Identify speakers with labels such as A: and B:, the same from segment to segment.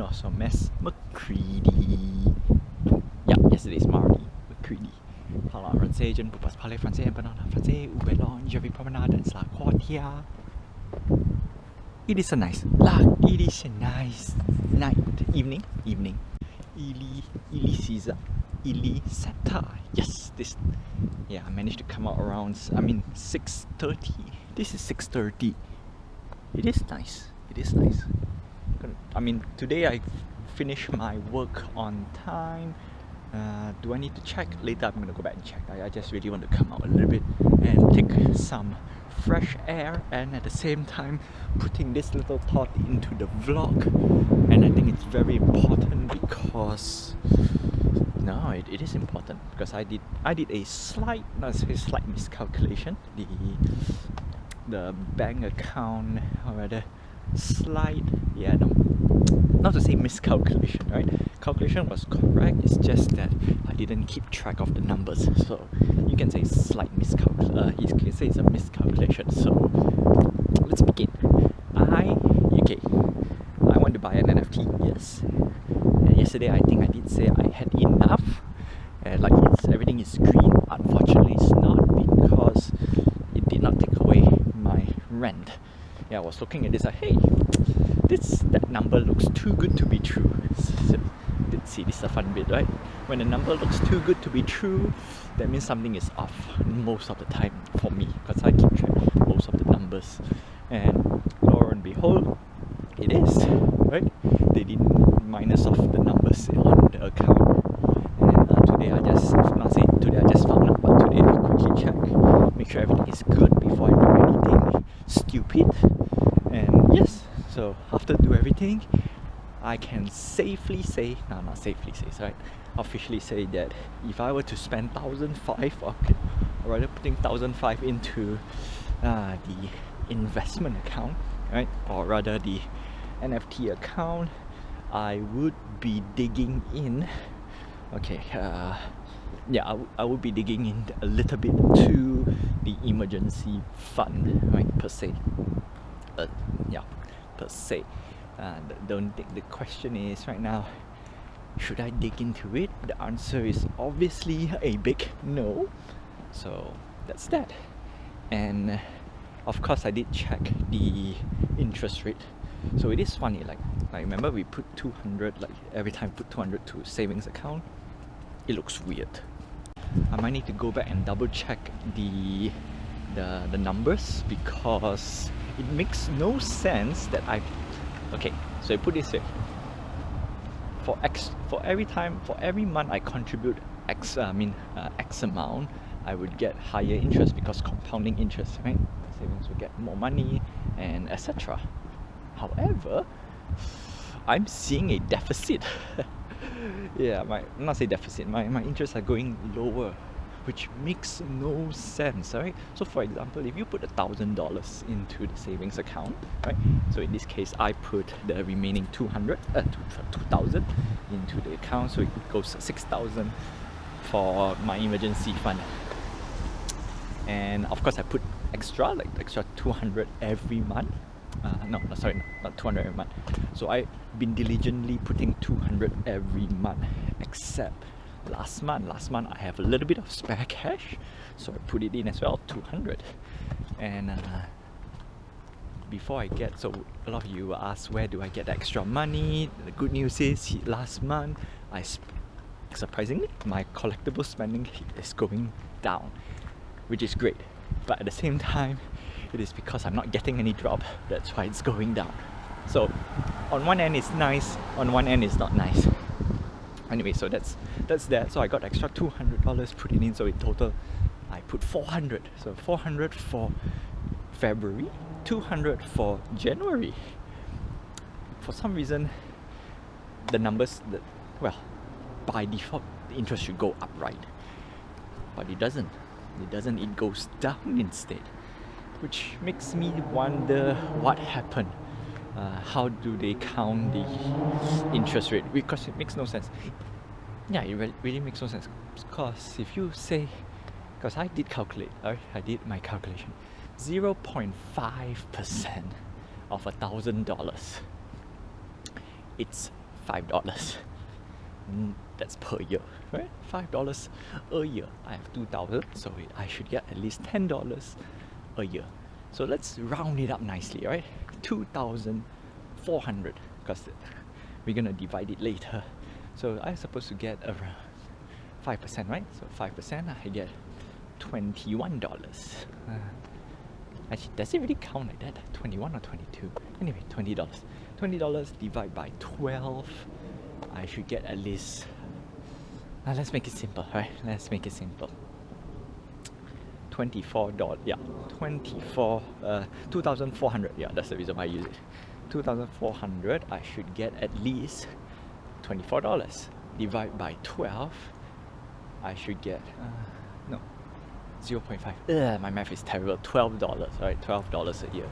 A: also Miss McCready. Ja, yesterday's Marty McCready. Parlant français, je ne peux pas parler français pendant le français ou alors je vais promener dans la quartière. It is a nice night, evening. Illy Caesar, Illy Santa. Yes, I managed to come out around, 6:30. This is 6:30. It is nice. Today I finished my work on time. Do I need to check? Later I'm gonna go back and check. I just really want to come out a little bit and take some fresh air, and at the same time putting this little thought into the vlog. And I think it's very important because it is important because I did a slight miscalculation. The bank account, or rather not to say miscalculation, right? Calculation was correct, it's just that I didn't keep track of the numbers. So you can say you can say it's a miscalculation. So let's begin. I want to buy an NFT, yes. And yesterday I think I did say I had enough. Everything is green. Unfortunately it's not, because it did not take away my rent. I was looking at this like, hey, that number looks too good to be true. See, this is a fun bit, right? When a number looks too good to be true, that means something is off most of the time for me, because I keep track of most of the numbers. And lo and behold, it is, right? They didn't minus off the numbers on the account. And today I just found out, but today I quickly check, make sure everything is good before I do anything stupid. And yes, so after do everything, I can officially say that if I were to spend 1,500, or rather putting 1,500 into the investment account, right, or rather the NFT account, I would be digging in. I would be digging in a little bit to the emergency fund, right, per se. The question is right now, should I dig into it? The answer is obviously a big no. So that's that. And of course I did check the interest rate. So it is funny, like remember we put 200, every time put 200 to savings account, it looks weird. I might need to go back and double check the numbers, because it makes no sense that so I put this way. For every month I contribute X amount, I would get higher interest, because compounding interest, right? Savings will get more money and etc. However, I'm seeing a deficit. Not say deficit. My interests are going lower, which makes no sense, right? So for example, if you put $1,000 into the savings account, right? So in this case, I put the remaining 2,000 into the account, so it goes 6,000 for my emergency fund. And of course, I put extra 200 every month. Not 200 every month. So I've been diligently putting 200 every month, except last month I have a little bit of spare cash, so I put it in as well, 200. And before so a lot of you ask, where do I get extra money? The good news is, last month surprisingly, my collectible spending is going down, which is great. But at the same time, it is because I'm not getting any drop, that's why it's going down. So on one end it's nice, on one end it's not nice. Anyway, so that's that. So I got extra $200 put it in, so in total I put 400. So 400 for February, 200 for January. For some reason, the numbers by default the interest should go up, right? But it doesn't. It goes down instead, which makes me wonder what happened. How do they count the interest rate? Because it makes no sense. It really makes no sense. Because if you say, because I did my calculation, 0.5% of $1,000, it's $5. That's per year, right? $5 a year. I have 2,000, so I should get at least $10 a year. So let's round it up nicely, right? 2,400, because we're gonna divide it later. So I'm supposed to get around 5%, right? So 5%, I get $21. Actually, does it really count like that? 21 or 22? Anyway, $20. $20 divided by 12. I should get at least. Let's make it simple, right? Let's make it simple. $24. Yeah, 2,400. Yeah, that's the reason why I use it. 2,400. I should get at least $24. Divided by 12. I should get no. 0.5. My math is terrible. $12, right? $12 a year.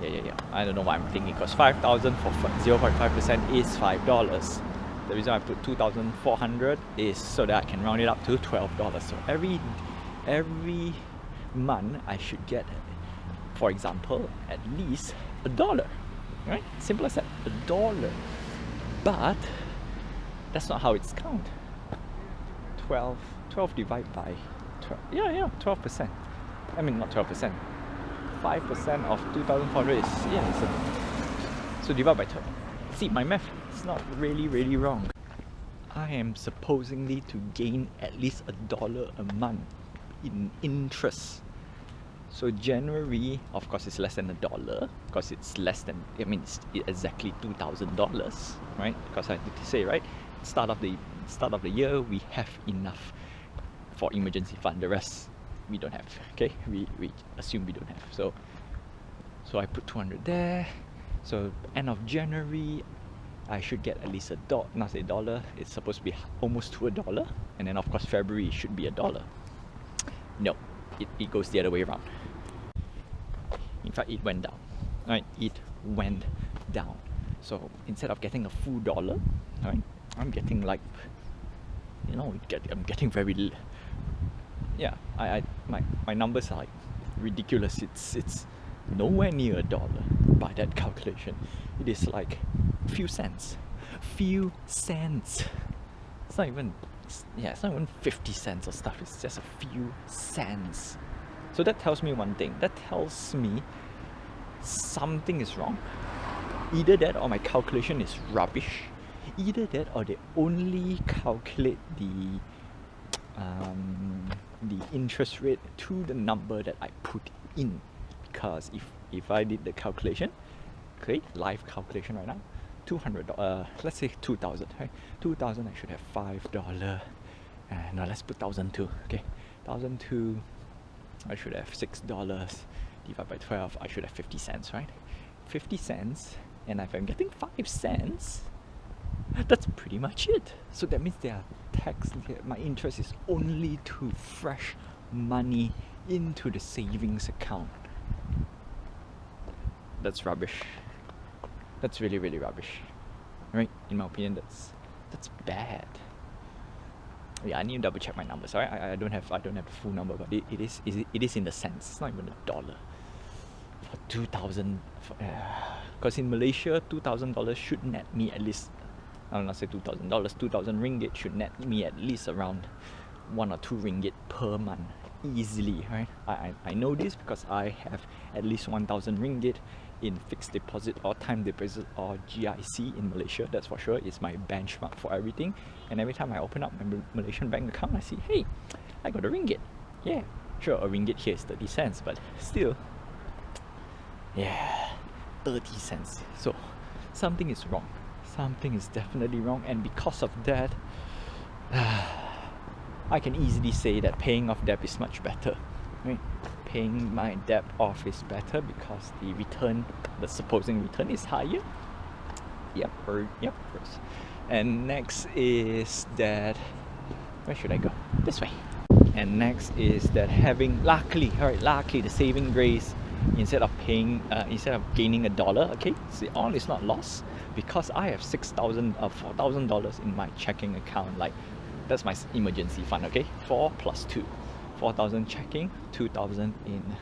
A: Yeah. I don't know why I'm thinking, because 5,000 for 0.5% is $5. The reason I put 2,400 is so that I can round it up to $12. So every month I should get, for example, at least $1. Right? Simple as that. $1. But that's not how it's counted. 12 divided by 12. Yeah, 12%. I mean, not 12%. 5% of 2,400 is, so divide by 12. See, my math is not really wrong. I am supposedly to gain at least $1 a month in interest. So January, of course, it's less than $1, because it's less than, it's exactly $2,000, right? Because I did say, right, start of the year we have enough for emergency fund. The rest we don't have. Okay, we assume we don't have. So I put 200 there. So end of January, I should get at least not $1. It's supposed to be almost to $1, and then of course February should be $1. No, it goes the other way around. In fact, it went down. Right, it went down. So instead of getting a full $1, right, I'm getting like, I'm getting very little. Yeah, my numbers are like ridiculous. It's nowhere near $1 by that calculation. It is like few cents. It's not even 50 cents or stuff. It's just a few cents. So that tells me one thing. That tells me something is wrong. Either that or my calculation is rubbish. Either that or they only calculate the interest rate to the number that I put in. Because if I did the calculation, okay, live calculation right now, $200, let's say 2,000, right? 2,000, I should have $5. No, let's put 1,002. Okay, 1,002, I should have $6. Divided by 12, I should have 50 cents, right? 50 cents, and if I'm getting 5 cents, that's pretty much it. So that means my interest is only to fresh money into the savings account. That's rubbish. That's really rubbish, right? In my opinion, that's bad. Yeah, I need to double check my numbers. Right? I don't have the full number, but it is in the cents. It's not even $1 for 2,000. Because in Malaysia, $2,000 should net me at least. I will not say $2,000. 2,000 ringgit should net me at least around 1 or 2 ringgit per month, easily, right? I know this because I have at least 1,000 ringgit in fixed deposit or time deposit or GIC in Malaysia. That's for sure. It's my benchmark for everything. And every time I open up my Malaysian bank account, I see, hey, I got a ringgit. Yeah, sure, a ringgit here is 30 cents, but still, yeah, 30 cents. So something is wrong. Something is definitely wrong, and because of that, I can easily say that paying off debt is much better. Right? Paying my debt off is better because the supposing return is higher. Yep. And next is that, where should I go? This way. And next is that having, luckily the saving grace, instead of gaining $1, okay, see, all is not lost, because I have $4,000 in my checking account. Like, that's my emergency fund, okay? 4 plus 2. 4,000 checking, 2,000 in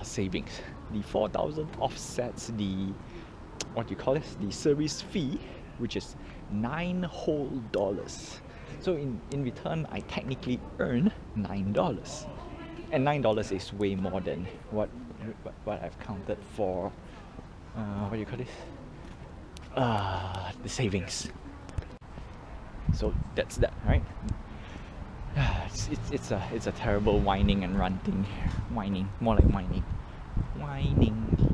A: savings. The 4,000 offsets the, the service fee, which is $9 whole. So in return, I technically earn $9. And $9 is way more than what I've counted for, what do you call this? The savings. So that's that, right? It's a terrible whining and ranting. Whining, more like whining.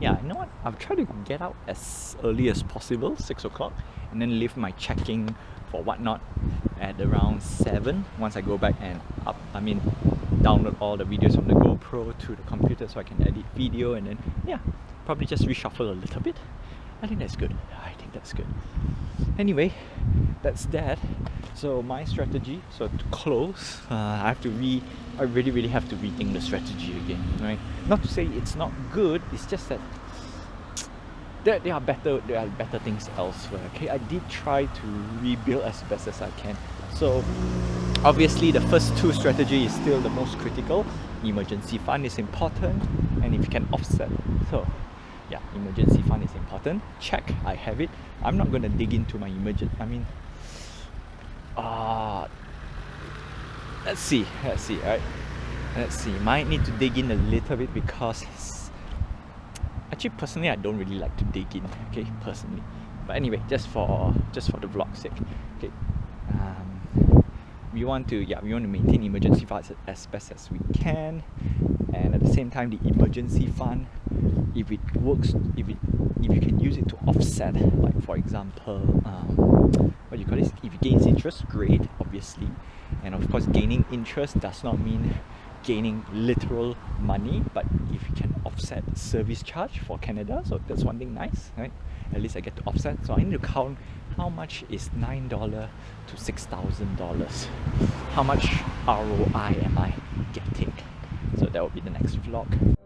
A: Yeah, you know what? I'll try to get out as early as possible, 6 o'clock, and then leave my checking for whatnot at around 7. Once I go back and download all the videos from the GoPro to the computer so I can edit video, and then yeah, probably just reshuffle a little bit. I think that's good. Anyway, that's that. So my strategy, so to close, I really have to rethink the strategy again, right? Not to say it's not good, it's just that there are better things elsewhere. Okay, I did try to rebuild as best as I can. So obviously the first two strategies is still the most critical. Emergency fund is important, and if you can offset. So yeah, emergency fund is important. Check, I have it. I'm not gonna dig into my let's see, right? Let's see. Might need to dig in a little bit because actually personally I don't really like to dig in, okay, personally. But anyway, just for the vlog's sake. Okay. We want to maintain emergency funds as best as we can, and at the same time the emergency fund, if it works, if you can use it to offset, like for example, what do you call this? If it gains interest, great, obviously. And of course, gaining interest does not mean gaining literal money, but if you can offset service charge for Canada, so that's one thing nice, right? At least I get to offset. So I need to count how much is $9 to $6,000. How much ROI am I getting? So that will be the next vlog.